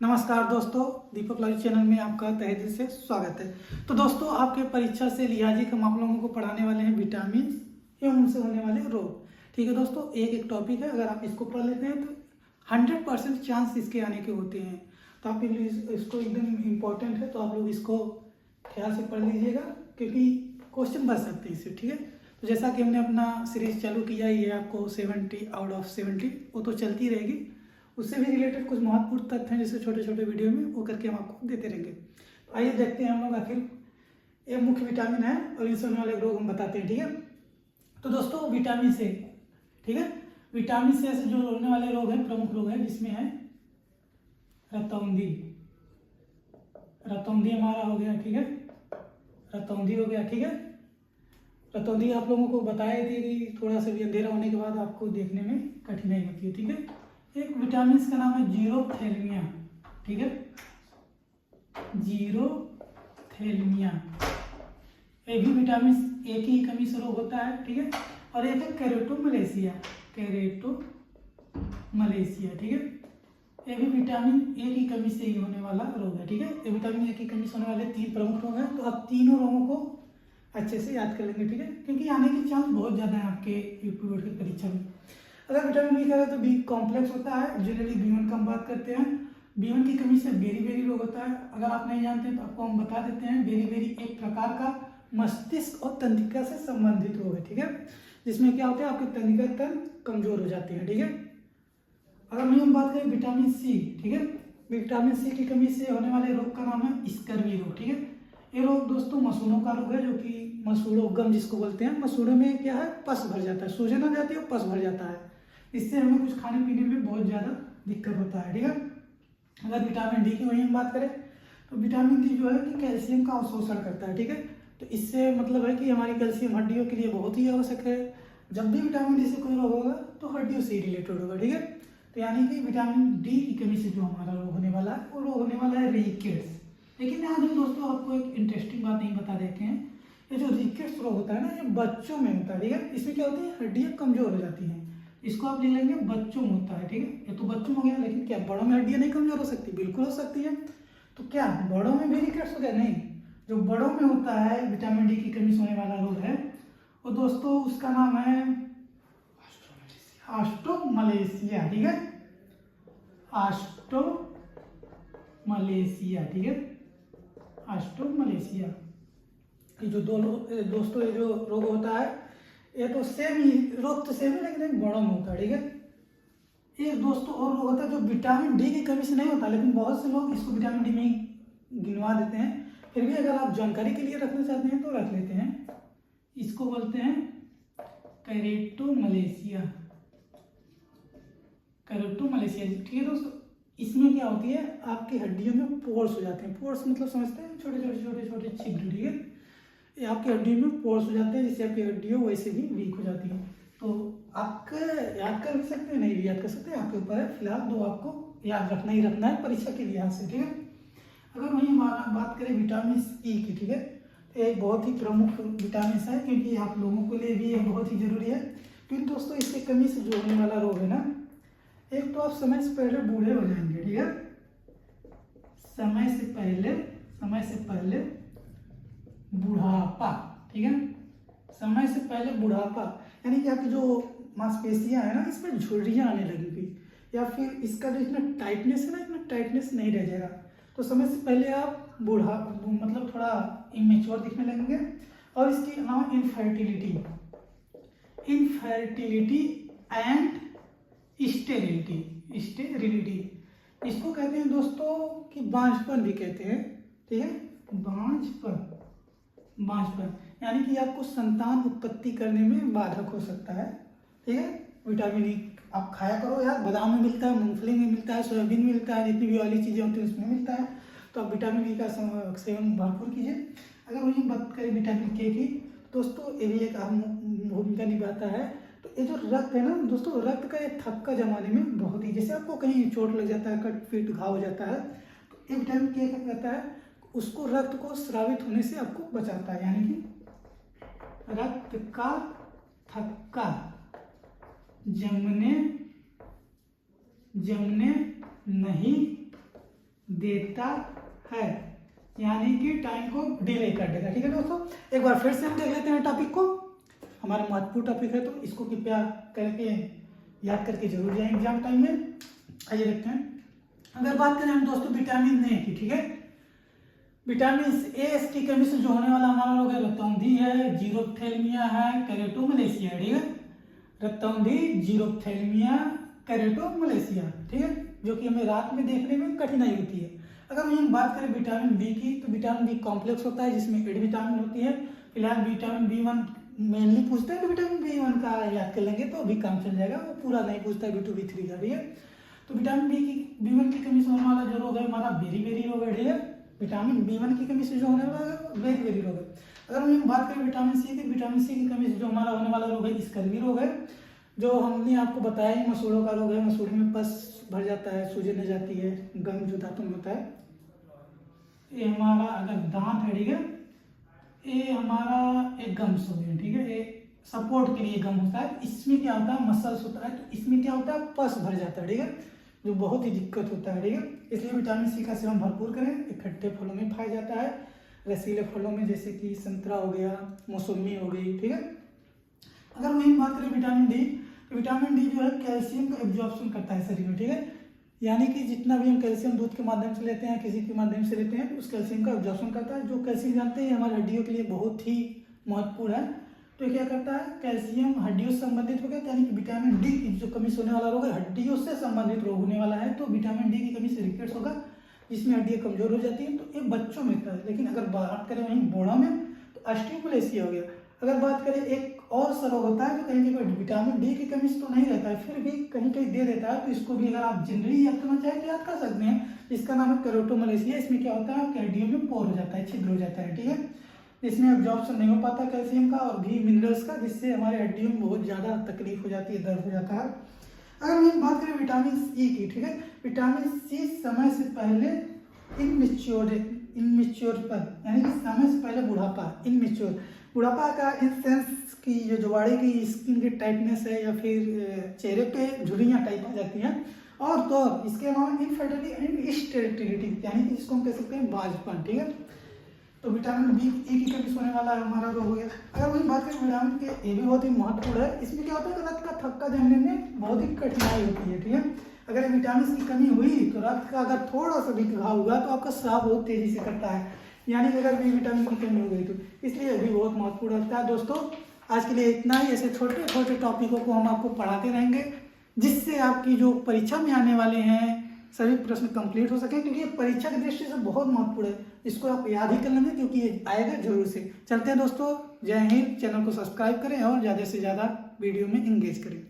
नमस्कार दोस्तों, दीपक live channel में आपका तहे दिल से स्वागत है। तो दोस्तों, आपके परीक्षा से लिहाजी हम आप लोगों को पढ़ाने वाले हैं विटामिन एवं उनसे होने वाले रोग। ठीक है दोस्तों, एक टॉपिक है, अगर आप इसको पढ़ लेते हैं तो 100% चांस इसके आने के होते हैं। तो आपके लिए इसको एकदम इम्पोर्टेंट है, तो आप लोग इसको ख्याल से पढ़ लीजिएगा क्योंकि क्वेश्चन बच सकते हैं इससे। ठीक है, तो जैसा कि हमने अपना सीरीज चालू किया, ये आपको 70 आउट ऑफ 70 वो तो चलती रहेगी। उससे भी रिलेटेड कुछ महत्वपूर्ण तथ्य हैं जिसे छोटे छोटे वीडियो में वो करके हम आपको देते रहेंगे। तो आइए देखते हैं हम लोग आखिर ये मुख्य विटामिन है और इनसे होने वाले रोग हम बताते हैं। ठीक है, तो दोस्तों विटामिन से, ठीक है, विटामिन से जो होने वाले रोग हैं, प्रमुख रोग हैं, जिसमें है रतौंधी। रतौंधी हमारा हो गया, ठीक है, रतौंधी हो गया। ठीक है, रतौंधी आप लोगों को बताए थे कि थोड़ा सा भी अंधेरा होने के बाद आपको देखने में कठिनाई होती है। ठीक है, एक विटामिन का नाम है जीरोथैल्मिया। ठीक है, जीरोथैल्मिया। ये भी विटामिन ए की कमी से रोग होता है। ठीक है, और एक है केरेटोमलेशिया। केरेटोमलेशिया, ठीक है, ये भी विटामिन ए की कमी से ही होने वाला रोग है। ठीक है, ये विटामिन ए की कमी से होने वाले 3 प्रमुख रोग हैं। तो आप तीनों रोगों को अच्छे से याद कर लेंगे। ठीक है, क्योंकि आने की चांस बहुत ज़्यादा है आपके यूपी बोर्ड की परीक्षा में। अगर विटामिन बी करें तो बी कॉम्प्लेक्स होता है, जनरली B1 का हम बात करते हैं। B1 की कमी से बेरी रोग होता है। अगर आप नहीं जानते तो आपको हम बता देते हैं। बेरी एक प्रकार का मस्तिष्क और तंत्रिका से संबंधित रोग है। ठीक है, जिसमें क्या होता है, आपके तंत्रिका तंत्र कमजोर हो जाते हैं। ठीक है, अगर वहीं हम बात करें विटामिन सी, ठीक है, विटामिन सी की कमी से होने वाले रोग का नाम है स्कर्वी रोग। ठीक है, ये रोग दोस्तों मसूड़ों का रोग है, जो कि मसूड़ों जिसको बोलते हैं। मसूड़ों में क्या है, पस भर जाता है, सूजन आ जाती है और पस भर जाता है। इससे हमें कुछ खाने पीने में बहुत ज़्यादा दिक्कत होता है। ठीक है, अगर विटामिन डी की वही हम बात करें तो विटामिन डी जो है कि कैल्शियम का अवशोषण करता है। ठीक है, तो इससे मतलब है कि हमारी कैल्शियम हड्डियों के लिए बहुत ही आवश्यक है। जब भी विटामिन डी से कोई रोग होगा तो हड्डियों से ही रिलेटेड होगा। ठीक है, तो यानी कि विटामिन डी की कमी से जो हमारा रोग होने वाला है वो रोग होने वाला है रिकेट्स। लेकिन यहाँ जो दोस्तों आपको एक इंटरेस्टिंग बात नहीं बता देते हैं, ये जो रिकेट्स रोग होता है ना, ये बच्चों में होता है। ठीक है, इसमें क्या होती है, हड्डियाँ कमजोर हो जाती हैं। इसको आप ले लेंगे बच्चों में होता है। ठीक है, ये तो बच्चों में हो गया, लेकिन क्या बड़ों में हड्डियाँ नहीं कमजोर हो सकती? बिल्कुल हो सकती है। तो क्या बड़ों में भी रिकेट्स हो गया? नहीं, जो बड़ों में होता है विटामिन डी की कमी से होने वाला रोग है वो दोस्तों उसका नाम है ऑस्टोमलेशिया। ठीक है, ऑस्टोमलेशिया। ठीक है, ऑस्टोमलेशिया। ये जो दोस्तों ये जो रोग होता है ये तो सेम ही रोग तो सेम है, लेकिन एक बड़ों में होता है। ठीक है, एक दोस्तों और रोग होता है जो विटामिन डी की कमी से नहीं होता, लेकिन बहुत से लोग इसको विटामिन डी में ही गिनवा देते हैं। फिर भी अगर आप जानकारी के लिए रखना चाहते हैं तो रख लेते हैं। इसको बोलते हैं केरेटोमलेशिया। केरेटोमलेशिया, ठीक है दोस्तों। इसमें क्या होती है, आपकी हड्डियों में पोर्स हो जाते हैं। पोर्स मतलब समझते हैं, छोटे छोटे छिद्र। ठीक है, ये आपकी हड्डियों में पोर्स हो जाते हैं, जिससे आपकी हड्डियों वैसे भी वीक हो जाती है। तो आप याद कर भी सकते हैं, नहीं भी याद कर सकते हैं, आपके ऊपर है। फिलहाल दो आपको याद रखना ही रखना है परीक्षा के लिहाज से। ठीक है, अगर वहीं बात करें विटामिन ई की, ठीक है, तो एक बहुत ही प्रमुख विटामिन है, क्योंकि आप लोगों के लिए भी ये बहुत ही जरूरी है। क्योंकि दोस्तों इससे कमी से जो होने वाला रोग है ना, एक तो आप समय से पहले बूढ़े हो जाएंगे। ठीक है, समय से पहले बुढ़ापा। ठीक है, समय से पहले बुढ़ापा, यानी कि आपकी जो मांसपेशियां है ना, इसमें झुर्रियां आने लगेगी, या फिर इसका जो इतना टाइटनेस है ना, इतना टाइटनेस नहीं रह जाएगा। तो समय से पहले आप मतलब थोड़ा इमेच्योर दिखने लगेंगे। और इसके अलावा इनफर्टिलिटी एंड स्टेरिलिटी, इसको कहते हैं दोस्तों कि बांझपन भी कहते हैं। ठीक है, बांझपन यानी कि आपको संतान उत्पत्ति करने में बाधक हो सकता है। ठीक है, विटामिन ई आप खाया करो यार, बादाम में मिलता है, मूंगफली में मिलता है, सोयाबीन में मिलता है, जितनी भी वाली चीज़ें होती हैं उसमें मिलता है। तो आप विटामिन ई का सेवन भरपूर कीजिए। अगर वही बात करें विटामिन के की, दोस्तों ये भी एक अहम भूमिका निभाता है। तो ये जो रक्त है ना दोस्तों, रक्त का ये थक्का जमाने में बहुत ही, जैसे आपको कहीं चोट लग जाता है, कट पीट घाव हो जाता है, तो ये विटामिन के क्या कहता है, उसको रक्त को स्रावित होने से आपको बचाता है। यानी कि रक्त का थक्का जमने नहीं देता है, यानी कि टाइम को डिले कर देगा। ठीक है दोस्तों, एक बार फिर से हम देख लेते हैं टॉपिक को। हमारा महत्वपूर्ण टॉपिक है तो इसको कृपया करके याद करके जरूर जाएं एग्जाम टाइम में। आइए देखते हैं। अगर बात करें हम दोस्तों विटामिन ए की, ठीक है, विटामिन ए की कमी से जो होने वाला हमारा रोग है रक्तौंधी है, जीरोप्थेलमिया है, कैरेटोमलेशिया है। ठीक है, रक्तौंधी, जीरोप्थेलमिया, कैरेटोमलेशिया, ठीक है, जो कि हमें रात में देखने में कठिनाई होती है। अगर हम बात करें विटामिन बी की, तो विटामिन बी कॉम्प्लेक्स होता है जिसमें 8 विटामिन होती है। फिलहाल विटामिन B1 मेनली पूछता है, तो विटामिन B1 का याद कर लेंगे तो अभी काम चल जाएगा, वो पूरा नहीं पूछता है B2 B3 का। ठीक है, तो विटामिन B1 की कमी से होने वाला जो रोग है हमारा बेरी रोग है। ठीक है, विटामिन B1 की कमी से जो होने वाला है बेरी रोग है। अगर हम बात करें विटामिन सी की, विटामिन सी की कमी से जो हमारा होने वाला रोग है स्कर्वी रोग है, जो हमने आपको बताया ही मसूड़ों का रोग है। मसूड़ों में पस भर जाता है, सूजन हो जाती है, गम जो दांतों में होता है। ये हमारा अगर दांत है, ठीक है, ये हमारा एक गम्स हो गया। ठीक है, ये सपोर्ट के लिए गम होता है। इसमें क्या होता है, मसल्स होता है, तो इसमें क्या होता है, पस भर जाता है। ठीक है, जो बहुत ही दिक्कत होता है। ठीक है, इसलिए विटामिन सी का सेवन भरपूर करें। इकट्ठे फलों में पाया जाता है, रसीले फलों में, जैसे कि संतरा हो गया, मौसमी हो गई। ठीक है, अगर वही बात करें विटामिन डी, तो विटामिन डी जो है कैल्शियम का एब्जॉर्प्शन करता है शरीर में। ठीक है, यानी कि जितना भी हम कैल्शियम दूध के माध्यम से लेते हैं, किसी के माध्यम से लेते हैं, तो उस कैल्शियम का एब्जॉर्प्शन करता है। जो कैल्शियम जानते हैं हमारी हड्डियों के लिए बहुत ही महत्वपूर्ण है। तो क्या करता है, कैल्शियम हड्डियों से संबंधित हो गया, यानी कि विटामिन डी की जो कमी से होने वाला रोग है हड्डियों से संबंधित रोग होने वाला है, तो विटामिन डी की कमी से रिकेट्स होगा, जिसमें हड्डियाँ कमजोर हो जाती हैं। तो ये बच्चों में होता है, लेकिन अगर बात करें वहीं बूढ़ों में तो ऑस्टियोमलेशिया हो गया। अगर बात करें एक और सा रोग होता है जो कहीं कहीं विटामिन डी की कमी से तो नहीं रहता है, फिर भी कहीं कहीं दे देता है, तो इसको भी अगर आप जनरली याद करना चाहें तो याद कर सकते हैं। इसका नाम है कैरोटोमलेशिया। इसमें क्या होता है, हड्डियों में पोर हो जाता है, छिद्र हो जाता है। ठीक है, इसमें एब्जॉर्प्शन नहीं हो पाता कैल्शियम का और भी मिनरल्स का, जिससे हमारे हड्डियों में बहुत ज़्यादा तकलीफ हो जाती है, दर्द हो जाता है। अगर हम बात करें विटामिन सी की, ठीक है, विटामिन सी समय से पहले इनमेच्योर पर, यानी कि समय से पहले बुढ़ापा का इन सेंस की जो जवाड़े की स्किन की टाइटनेस है, या फिर चेहरे पे झुर्रियाँ टाइप आ जाती हैं। और तो इसके अलावा इनफर्टिलिटी एंड स्टेरिलिटी, यानी कि जिसको हम कह सकते हैं बांझपन। ठीक है, तो विटामिन बी ए की कमी होने वाला है हमारा रोग हो गया। अगर वही बात करें विटामिन के, ये भी बहुत ही महत्वपूर्ण है। इसमें क्या होता है, रक्त का थक्का जमने में बहुत ही कठिनाई होती है। ठीक है, अगर विटामिन की कमी हुई तो रक्त का अगर थोड़ा सा भी घाव हुआ तो आपका स्राव बहुत तेजी से करता है, यानी कि अगर भी विटामिन की कमी हो गई तो, इसलिए अभी बहुत महत्वपूर्ण रखता है। दोस्तों आज के लिए इतना ही। ऐसे छोटे छोटे टॉपिकों को हम आपको पढ़ाते रहेंगे, जिससे आपकी जो परीक्षा में आने वाले हैं सभी प्रश्न कंप्लीट हो सके, क्योंकि ये परीक्षा की दृष्टि से बहुत महत्वपूर्ण है। इसको आप याद ही कर लेंगे, क्योंकि ये आएगा जरूर से। चलते हैं दोस्तों, जय हिंद। चैनल को सब्सक्राइब करें और ज़्यादा से ज़्यादा वीडियो में इंगेज करें।